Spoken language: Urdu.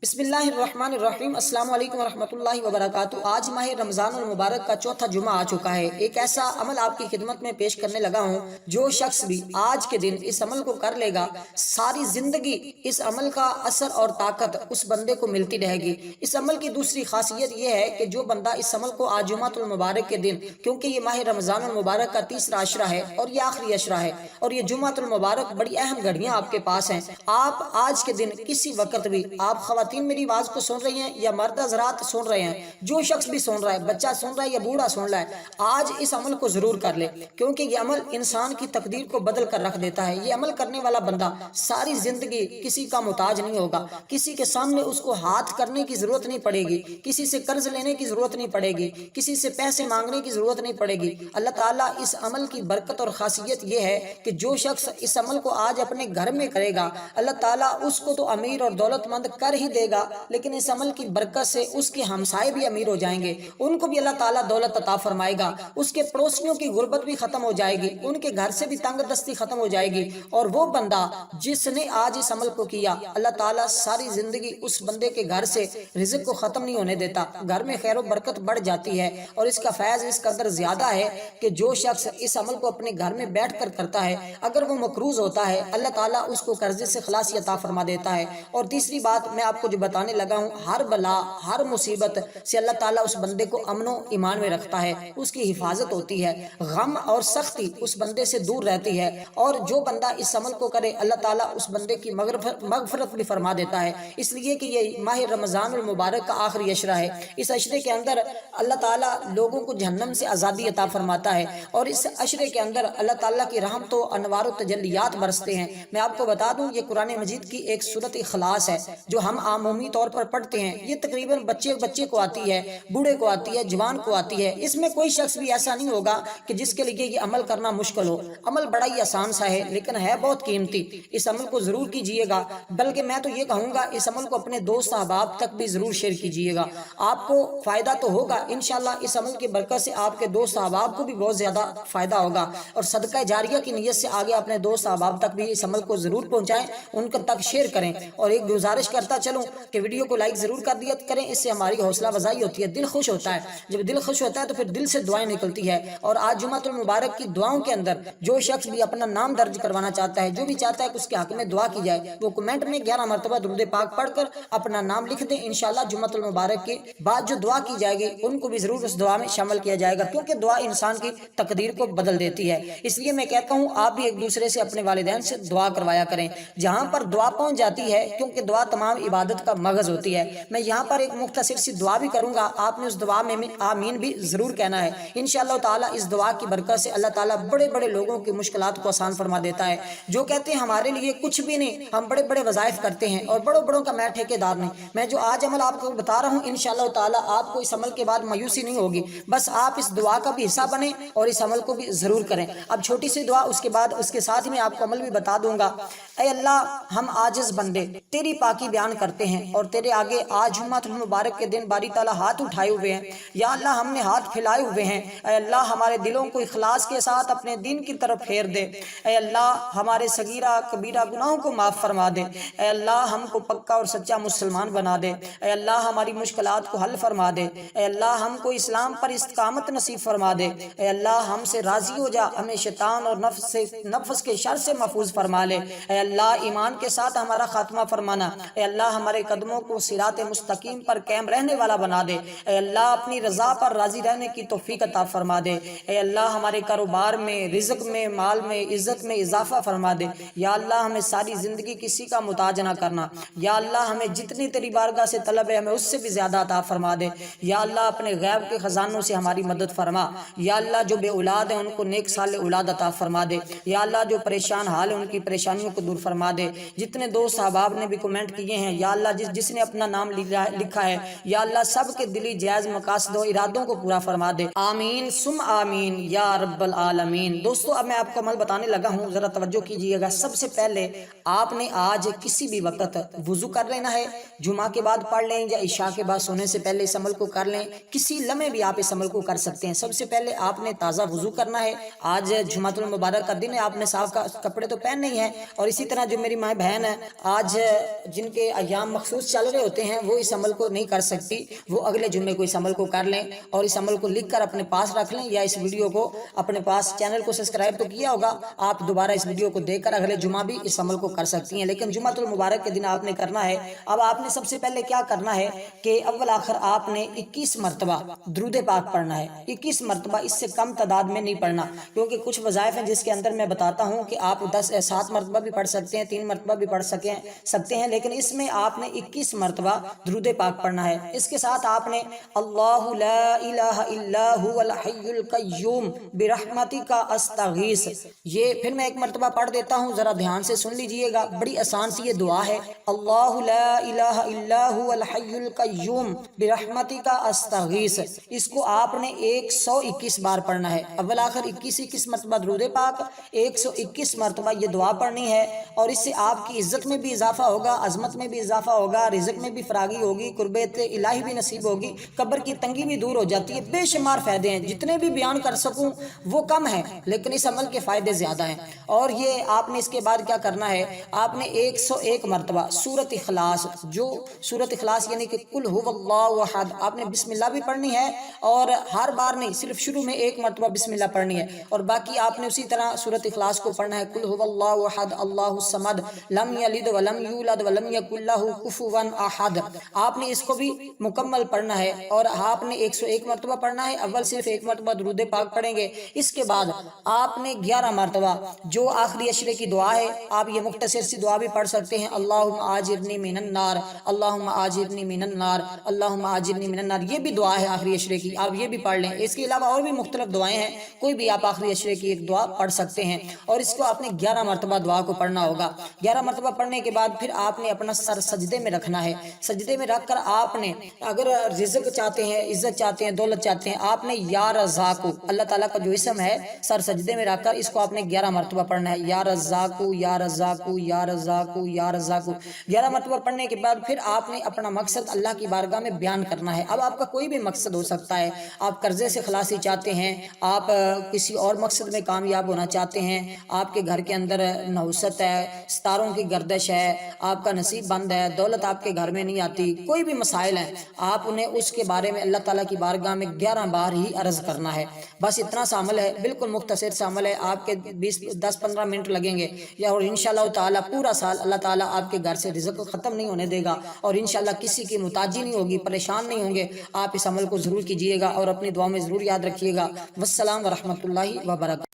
بسم اللہ الرحمن الرحیم۔ السلام علیکم ورحمۃ اللہ وبرکاتہ۔ آج ماہ رمضان المبارک کا چوتھا جمعہ آ چکا ہے۔ ایک ایسا عمل آپ کی خدمت میں پیش کرنے لگا ہوں، جو شخص بھی آج کے دن اس عمل کو کر لے گا، ساری زندگی اس عمل کا اثر اور طاقت اس بندے کو ملتی رہے گی۔ اس عمل کی دوسری خاصیت یہ ہے کہ جو بندہ اس عمل کو آج جمعۃ المبارک کے دن، کیونکہ یہ ماہ رمضان المبارک کا تیسرا عشرہ ہے اور یہ آخری عشرہ ہے، اور یہ جمعۃ المبارک بڑی اہم گھڑیاں آپ کے پاس ہیں۔ آپ آج کے دن کسی وقت بھی، آپ خواتین میری آواز کو سن رہی ہیں یا مرد حضرات سن رہے ہیں، جو شخص بھی سن رہا ہے، بچہ سن رہا ہے یا بوڑھا سن رہا ہے، آج اس عمل کو ضرور کر لے، کیونکہ یہ عمل انسان کی تقدیر کو بدل کر رکھ دیتا ہے۔ یہ عمل کرنے والا بندہ ساری زندگی کسی کا محتاج نہیں ہوگا، کسی کے سامنے اس کو ہاتھ کرنے کی ضرورت نہیں پڑے گی، کسی سے قرض لینے کی ضرورت نہیں پڑے گی، کسی سے پیسے مانگنے کی ضرورت نہیں پڑے گی۔ اللہ تعالیٰ اس عمل کی برکت اور خاصیت یہ ہے کہ جو شخص اس عمل کو آج اپنے گھر میں کرے گا، اللہ تعالیٰ اس کو تو امیر اور دولت مند کر ہی دے گا، لیکن اس عمل کی برکت سے اس کے ہمسائے بھی امیر ہو جائیں گے، ان کو بھی اللہ تعالیٰ دولت عطا فرمائے گا، اس کے پڑوسیوں کی غربت بھی ختم ہو جائے گی، ان کے گھر سے بھی تنگ دستی ختم ہو جائے گی، اور وہ بندہ جس نے آج اس عمل کو کیا، اللہ تعالیٰ ساری زندگی اس بندے کے گھر سے رزق کو ختم نہیں ہونے دیتا، گھر میں خیر و برکت بڑھ جاتی ہے، اور اس کا فیض اس قدر زیادہ ہے کہ جو شخص اس عمل کو اپنے گھر میں بیٹھ کر کرتا ہے، اگر وہ مقروض ہوتا ہے، اللہ تعالیٰ اس کو قرضے سے خلاصی عطا فرما دیتا ہے۔ اور تیسری بات میں آپ کو جو بتانے لگا ہوں، ہر بلا، ہر مصیبت سے اللہ تعالیٰ اس بندے کو امن و ایمان میں رکھتا ہے، اس کی حفاظت ہوتی ہے، غم اور سختی اس بندے سے دور رہتی ہے، اور جو بندہ اس عمل کو کرے، اللہ تعالیٰ اس بندے کی مغفرت بھی فرما دیتا ہے، اس لیے کہ یہ ماہ رمضان المبارک کا آخری عشرہ ہے۔ اس عشرے کے اندر اللہ تعالیٰ لوگوں کو جہنم سے آزادی عطا فرماتا ہے، اور اس عشرے کے اندر اللہ تعالیٰ کی رحمت و انوار و تجلیات برستے ہیں۔ میں آپ کو بتا دوں، یہ قرآن مجید کی ایک سورۃ اخلاص ہے، جو ہم عمومی طور پر پڑھتے ہیں۔ یہ تقریباً بچے کو آتی ہے، بوڑھے کو آتی ہے، جوان کو آتی ہے۔ اس میں کوئی شخص بھی ایسا نہیں ہوگا کہ جس کے لیے یہ عمل کرنا مشکل ہو۔ عمل بڑا ہی آسان سا ہے، لیکن ہے بہت قیمتی۔ اس عمل کو ضرور کیجئے گا، بلکہ میں تو یہ کہوں گا اس عمل کو اپنے دوست احباب تک بھی ضرور شیئر کیجئے گا۔ آپ کو فائدہ تو ہوگا انشاءاللہ، اس عمل کی برکت سے آپ کے دوست احباب کو بھی بہت زیادہ فائدہ ہوگا، اور صدقہ جاریہ کی نیت سے آگے اپنے دوست احباب تک بھی اس عمل کو ضرور پہنچائیں، ان تک شیئر کریں۔ اور ایک گزارش کرتا چلوں کہ ویڈیو کو لائک ضرور کر دیا کریں، اس سے ہماری حوصلہ افزائی ہوتی ہے، دل خوش ہوتا ہے۔ جب دل خوش ہوتا ہے تو پھر دل سے دعائیں نکلتی ہے۔ اور آج جمعۃ المبارک کی دعاؤں کے اندر جو شخص بھی اپنا نام درج کروانا چاہتا ہے، جو بھی چاہتا ہے کہ اس کے حق میں دعا کی جائے، وہ کمنٹ میں 11 مرتبہ درود پاک پڑھ کر اپنا نام لکھ دیں۔ انشاءاللہ جمعۃ المبارک کے بعد جو دعا کی جائے گی، ان کو بھی ضرور اس دعا میں شامل کیا جائے گا، کیونکہ دعا انسان کی تقدیر کو بدل دیتی ہے۔ اس لیے میں کہتا ہوں، آپ بھی ایک دوسرے سے، اپنے والدین سے دعا کروایا کریں، جہاں پر دعا پہنچ جاتی ہے، کیونکہ دعا تمام عبادت کا مغز ہوتی ہے۔ میں یہاں پر ایک مختصر سی دعا بھی کروں گا، آپ نے اس دعا میں آمین بھی ضرور کہنا ہے۔ انشاءاللہ تعالیٰ اس دعا کی برکت سے اللہ تعالیٰ بڑے بڑے لوگوں کی مشکلات کو آسان فرما دیتا ہے، جو کہتے ہیں ہمارے لیے کچھ بھی نہیں، ہم بڑے بڑے وظائف کرتے ہیں اور بڑوں بڑوں کا میں ٹھیکیدار نہیں۔ میں جو آج عمل آپ کو بتا رہا ہوں، انشاءاللہ تعالیٰ آپ کو اس عمل کے بعد مایوسی نہیں ہوگی، بس آپ اس دعا کا بھی حصہ بنیں اور اس عمل کو بھی ضرور کریں۔ اب چھوٹی سی دعا، اس کے بعد اس کے ساتھ میں آپ کو عمل بھی بتا دوں گا۔ اے اللہ، ہم عاجز بندے تیری پاکی بیان کرتے ہیں، اور تیرے آگے آج جمعۃ المبارک کے دن باری تعالیٰ ہاتھ اٹھائے ہوئے ہیں۔ یا اللہ، ہم نے ہاتھ پھیلائے ہوئے ہیں، اے اللہ ہمارے دلوں کو اخلاص کے ساتھ اپنے دین کی طرف پھیر دے۔ اے اللہ ہمارے صغیرہ کبیرہ گناہوں کو معاف فرما دے۔ اے اللہ ہم کو پکا اور سچا مسلمان بنا دے۔ اے اللہ ہماری مشکلات کو حل فرما دے۔ اے اللہ ہم کو اسلام پر استقامت نصیب فرما دے۔ اے اللہ ہم سے راضی ہو جا، ہمیں شیطان اور نفس کے شر سے محفوظ فرما لے۔ اے اللہ ایمان کے ساتھ ہمارا خاتمہ فرمانا۔ اے اللہ ہمارے قدموں کو صراط مستقیم پر قائم رہنے والا بنا دے۔ اے اللہ اپنی رضا پر راضی رہنے کی توفیق عطا فرما دے۔ اے اللہ ہمارے کاروبار میں، رزق میں، مال میں، عزت میں اضافہ فرما دے۔ یا اللہ ہمیں ساری زندگی کسی کا محتاج نہ کرنا۔ یا اللہ ہمیں جتنی تیری بارگاہ سے طلب ہے، ہمیں اس سے بھی زیادہ عطا فرما دے۔ یا اللہ اپنے غیب کے خزانوں سے ہماری مدد فرما۔ یا اللہ جو بے اولاد ہیں، ان کو نیک صالح اولاد عطا فرما دے۔ یا اللہ جو پریشان حال ہیں، ان کی پریشانیوں کو دور فرما دے۔ جتنے دوست احباب نے بھی کمنٹ کیے ہیں، یا اللہ جس نے اپنا نام لکھا ہے، یا اللہ سب کے دلی جائز مقاصد و ارادوں کو پورا فرما دے۔ آمین ثم آمین یا رب العالمین۔ دوستو اب میں آپ کو عمل بتانے لگا ہوں، ذرا توجہ کیجئے گا۔ سب سے پہلے آپ نے آج کسی بھی وقت وضو کر لینا ہے، جمعہ کے بعد پڑھ لیں یا عشاء کے بعد سونے سے پہلے اس عمل کو کر لیں، کسی لمحے بھی آپ اس عمل کو کر سکتے ہیں۔ سب سے پہلے آپ نے تازہ وضو کرنا ہے۔ آج جمعۃ المبارک کا دن ہے، آپ نے صاف کپڑے تو پہننے ہی ہیں، اور اسی اسی طرح جو میری ماں بہن ہے آج جن کے ایام مخصوص چل رہے ہوتے ہیں وہ اس عمل کو نہیں کر سکتی، وہ اگلے جمعے کو اس عمل کو کر لیں اور اس عمل کو لکھ کر اپنے پاس رکھ لیں، یا اس ویڈیو کو اپنے پاس، چینل کو سبسکرائب تو کیا ہوگا، آپ دوبارہ اس ویڈیو کو دیکھ کر اگلے جمعہ بھی اس عمل کو کر سکتی ہیں۔ لیکن جمعۃ المبارک کے دن آپ نے کرنا ہے، اب آپ نے سب سے پہلے کیا کرنا ہے کہ اول آخر آپ نے 21 مرتبہ درود پاک پڑھنا ہے، 21 مرتبہ، اس سے کم تعداد میں نہیں پڑھنا، کیونکہ کچھ وظائف ہیں جس کے اندر میں بتاتا ہوں کہ آپ 7 مرتبہ بھی پڑھ سکتے ہیں، 3 مرتبہ بھی پڑھ سکتے ہیں، لیکن اس میں آپ نے 21 مرتبہ درود پاک پڑھنا ہے۔ اس کے ساتھ آپ نے اللہ لا الہ الا هو الحی القیوم برحمتک استغیث، یہ پھر میں ایک مرتبہ پڑھ دیتا ہوں، ذرا دھیان سے سن لیجئے گا، بڑی آسان سی یہ دعا ہے، اللہ لا الہ الا هو الحی القیوم برحمتک استغیث، اس کو آپ نے 121 بار پڑھنا ہے، اول آخر 21 مرتبہ درود پاک، 121 مرتبہ یہ دعا پڑھنی ہے، اور اس سے آپ کی عزت میں بھی اضافہ ہوگا، عظمت میں بھی اضافہ ہوگا، رزق میں بھی فراگی ہوگی، قربت الہی بھی نصیب ہوگی، قبر کی تنگی بھی دور ہو جاتی ہے، بے شمار فائدے ہیں، جتنے بھی بیان کر سکوں وہ کم ہیں، لیکن اس عمل کے فائدے زیادہ ہیں۔ اور یہ آپ نے اس کے بعد کیا کرنا ہے، آپ نے 101 مرتبہ سورۃ اخلاص، جو سورۃ اخلاص یعنی کہ قل هو اللہ احد، آپ نے بسم اللہ بھی پڑھنی ہے، اور ہر بار نہیں، صرف شروع میں 1 مرتبہ بسم اللہ پڑھنی ہے، اور باقی آپ نے اسی طرح سورۃ اخلاص کو پڑھنا ہے، قل هو اللہ احد اللہ الصمد لم یلد ولم یولد ولم یکن لہ کفوا احد، آپ نے اس کو بھی مکمل پڑھنا ہے، اور آپ نے 101 مرتبہ پڑھنا ہے، اول صرف 1 مرتبہ درود پاک پڑھیں گے، اس کے بعد آپ نے 11 مرتبہ جو آخری عشرے کی دعا ہے، آپ یہ مختصر سی دعا بھی پڑھ سکتے ہیں، اللہم آجرنی من النار، اللہم آجرنی من النار، اللہم آجرنی من النار، یہ بھی دعا ہے آخری عشرے کی، آپ یہ بھی پڑھ لیں۔ اس کے علاوہ اور بھی مختلف دعائیں ہیں، کوئی بھی آپ آخری عشرے کی ایک دعا پڑھ سکتے ہیں، اور اس کو آپ نے 11 مرتبہ دعا کو پڑھنا ہوگا۔ 11 مرتبہ پڑھنے کے بعد پھر آپ نے اپنا سر سجدے میں رکھنا ہے، سجدے میں رکھ کر آپ نے اگر رزق چاہتے ہیں، عزت چاہتے ہیں، دولت چاہتے ہیں، آپ نے یا رزاق، اللہ تعالیٰ کا جو اسم ہے، سر سجدے میں رکھ کر اس کو آپ نے 11 مرتبہ پڑھنا ہے، یا رزاق یا رزاق یا رزاق یا رزاق، 11 مرتبہ پڑھنے کے بعد پھر آپ نے اپنا مقصد اللہ کی بارگاہ میں بیان کرنا ہے۔ اب آپ کا کوئی بھی مقصد ہو سکتا ہے، آپ قرضے سے خلاصی چاہتے ہیں، آپ کسی اور مقصد میں کامیاب ہونا چاہتے ہیں، آپ کے گھر کے اندر نحوست ہے، ستاروں کی گردش ہے، آپ کا نصیب بند ہے، دولت آپ کے گھر میں نہیں آتی، کوئی بھی مسائل ہیں، آپ انہیں اس کے بارے میں اللہ تعالیٰ کی بارگاہ میں 11 بار ہی عرض کرنا ہے، بس اتنا سا عمل ہے، بالکل مختصر سا عمل ہے، آپ کے 10-15 منٹ لگیں گے، یا اور انشاءاللہ تعالیٰ پورا سال اللہ تعالیٰ آپ کے گھر سے رزق ختم نہیں ہونے دے گا، اور انشاءاللہ کسی کی محتاجی نہیں ہوگی، پریشان نہیں ہوں گے۔ آپ اس عمل کو ضرور کیجئے گا اور اپنی دعاؤں میں ضرور یاد رکھیے گا۔ والسلام ورحمۃ اللہ وبرکاتہ۔